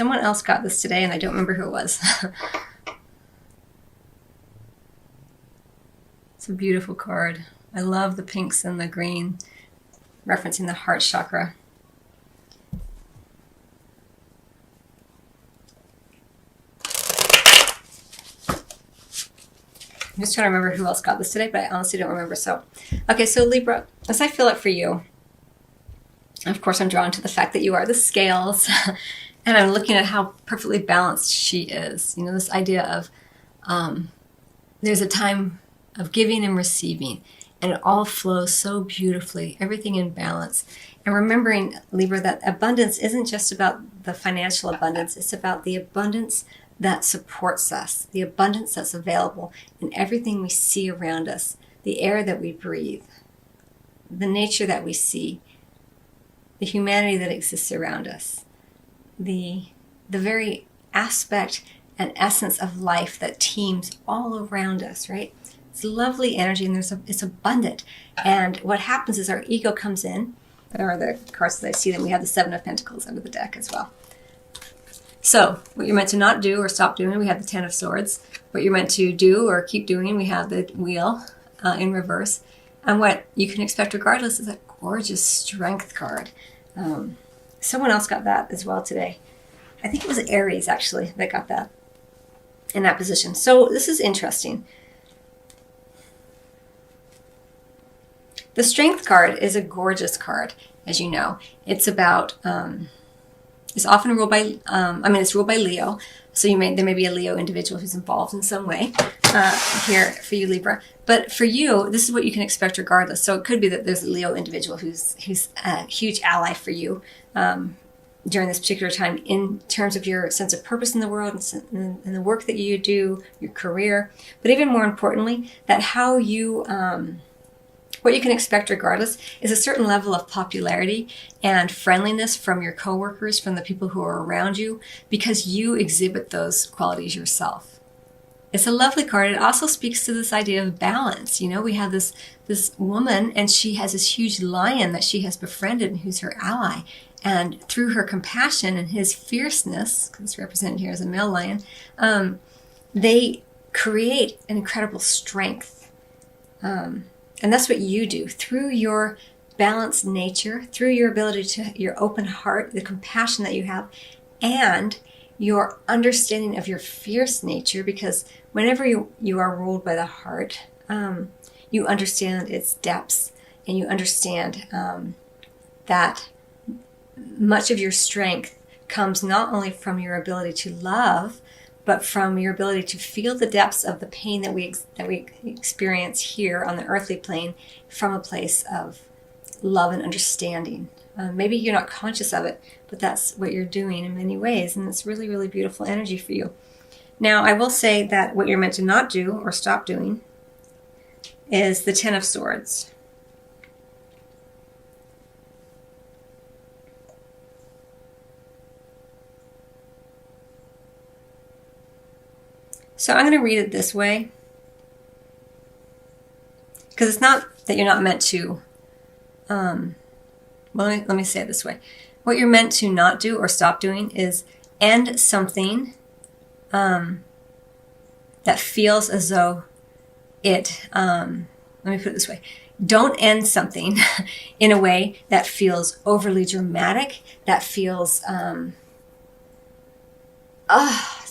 Someone else got this today, and I don't remember who it was. It's a beautiful card. I love the pinks and the green, referencing the heart chakra. I'm just trying to remember who else got this today, but I honestly don't remember. So, okay, so Libra, as I feel it for you, of course I'm drawn to the fact that you are the scales, and I'm looking at how perfectly balanced she is. You know, this idea of there's a time of giving and receiving, and it all flows so beautifully, everything in balance. And remembering, Libra, that abundance isn't just about the financial abundance, it's about the abundance that supports us, the abundance that's available in everything we see around us, the air that we breathe, the nature that we see, the humanity that exists around us, the very aspect and essence of life that teems all around us, right? It's lovely energy, and it's abundant. And what happens is our ego comes in. There are the cards that I see, that we have the Seven of Pentacles under the deck as well. So what you're meant to not do or stop doing, we have the Ten of Swords. What you're meant to do or keep doing, we have the Wheel in reverse. And what you can expect regardless is a gorgeous Strength card. Someone else got that as well today. I think it was Aries, actually, that got that in that position. So this is interesting. The Strength card is a gorgeous card, as you know. It's about... it's often ruled by, it's ruled by Leo. So there may be a Leo individual who's involved in some way here for you, Libra. But for you, this is what you can expect regardless. So it could be that there's a Leo individual who's a huge ally for you during this particular time in terms of your sense of purpose in the world and the work that you do, your career. But even more importantly, that how you... what you can expect regardless is a certain level of popularity and friendliness from your coworkers, from the people who are around you, because you exhibit those qualities yourself. It's a lovely card. It also speaks to this idea of balance. You know, we have this woman, and she has this huge lion that she has befriended and who's her ally. And through her compassion and his fierceness, because it's represented here as a male lion, they create an incredible strength. And that's what you do through your balanced nature, through your ability to, your open heart, the compassion that you have, and your understanding of your fierce nature, because whenever you are ruled by the heart, you understand its depths, and you understand that much of your strength comes not only from your ability to love, but from your ability to feel the depths of the pain that we experience here on the earthly plane from a place of love and understanding. Maybe you're not conscious of it, but that's what you're doing in many ways, and it's really, really beautiful energy for you. Now, I will say that what you're meant to not do or stop doing is the Ten of Swords. So I'm going to read it this way, because it's not that you're not meant to, let me say it this way. What you're meant to not do or stop doing is end something that feels as though it, let me put it this way. Don't end something in a way that feels overly dramatic, that feels,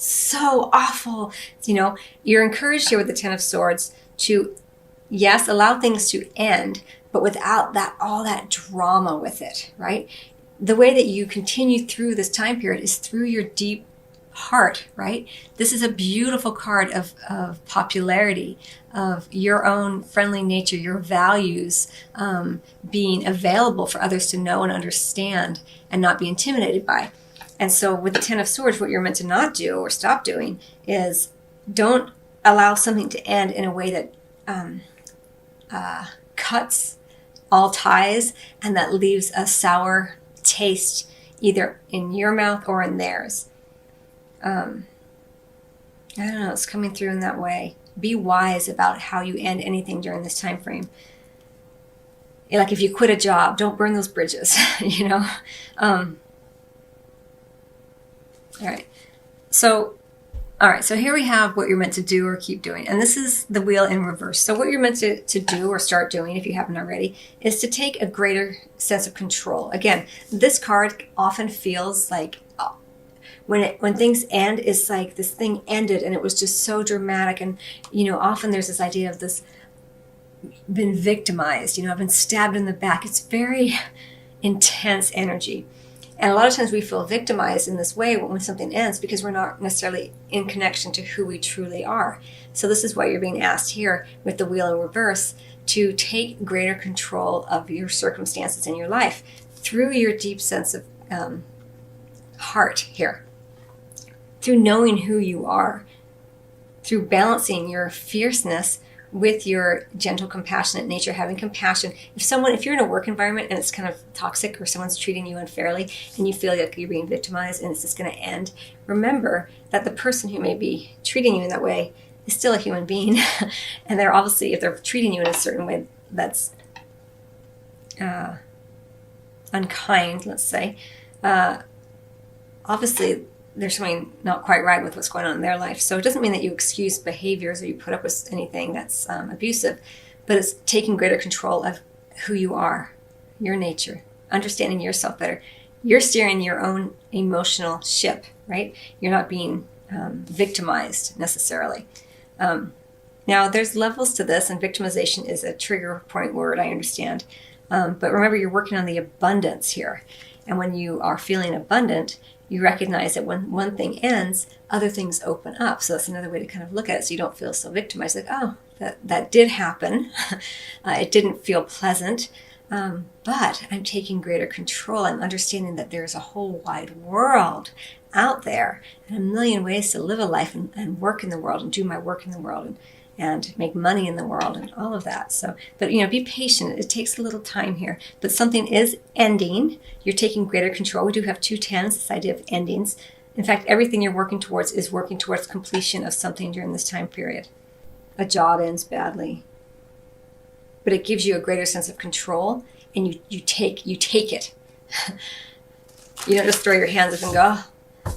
so awful. You know, you're encouraged here with the Ten of Swords to, yes, allow things to end, but without all that drama with it, right? The way that you continue through this time period is through your deep heart, right? This is a beautiful card of popularity, of your own friendly nature, your values being available for others to know and understand and not be intimidated by. And so with the Ten of Swords, what you're meant to not do or stop doing is don't allow something to end in a way that cuts all ties and that leaves a sour taste either in your mouth or in theirs. I don't know, it's coming through in that way. Be wise about how you end anything during this time frame. Like if you quit a job, don't burn those bridges, you know? All right. So, all right. So here we have what you're meant to do or keep doing. And this is the wheel in reverse. So what you're meant to do or start doing, if you haven't already, is to take a greater sense of control. Again, this card often feels like when things end, it's like this thing ended and it was just so dramatic. And, often there's this idea of this been victimized, I've been stabbed in the back. It's very intense energy. And a lot of times we feel victimized in this way when something ends because we're not necessarily in connection to who we truly are. So this is why you're being asked here with the wheel in reverse to take greater control of your circumstances in your life through your deep sense of heart here, through knowing who you are, through balancing your fierceness with your gentle, compassionate nature, having compassion. If you're in a work environment and it's kind of toxic or someone's treating you unfairly and you feel like you're being victimized and it's just going to end, remember that the person who may be treating you in that way is still a human being. And they're obviously, if they're treating you in a certain way that's unkind, let's say, obviously there's something not quite right with what's going on in their life. So it doesn't mean that you excuse behaviors or you put up with anything that's abusive, but it's taking greater control of who you are, your nature, understanding yourself better. You're steering your own emotional ship, right? You're not being victimized necessarily. Now, there's levels to this, and victimization is a trigger point word, I understand. But remember, you're working on the abundance here. And when you are feeling abundant, you recognize that when one thing ends, other things open up. So that's another way to kind of look at it so you don't feel so victimized. Like, oh, that did happen. It didn't feel pleasant. But I'm taking greater control. I'm understanding that there's a whole wide world out there and a million ways to live a life and work in the world and do my work in the world and make money in the world and all of that. So, but be patient. It takes a little time here. But something is ending. You're taking greater control. We do have 2 10s, this idea of endings. In fact, everything you're working towards is working towards completion of something during this time period. A job ends badly, but it gives you a greater sense of control, and you take it. You don't just throw your hands up and go, oh,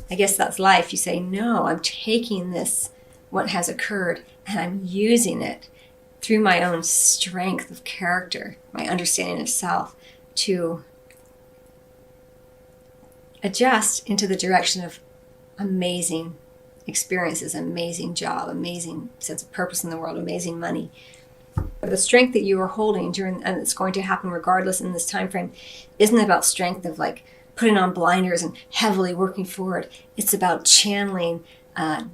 I guess that's life. You say, no, I'm taking this, what has occurred, and I'm using it through my own strength of character, my understanding of self, to adjust into the direction of amazing experiences, amazing job, amazing sense of purpose in the world, amazing money. The strength that you are holding and it's going to happen regardless in this time frame, isn't about strength of like putting on blinders and heavily working forward. It's about channeling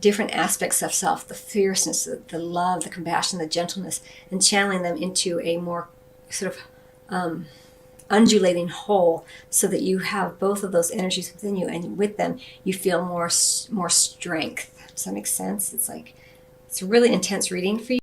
different aspects of self, the fierceness, the love, the compassion, the gentleness, and channeling them into a more sort of undulating whole, so that you have both of those energies within you, and with them you feel more strength. Does that make sense? It's a really intense reading for you.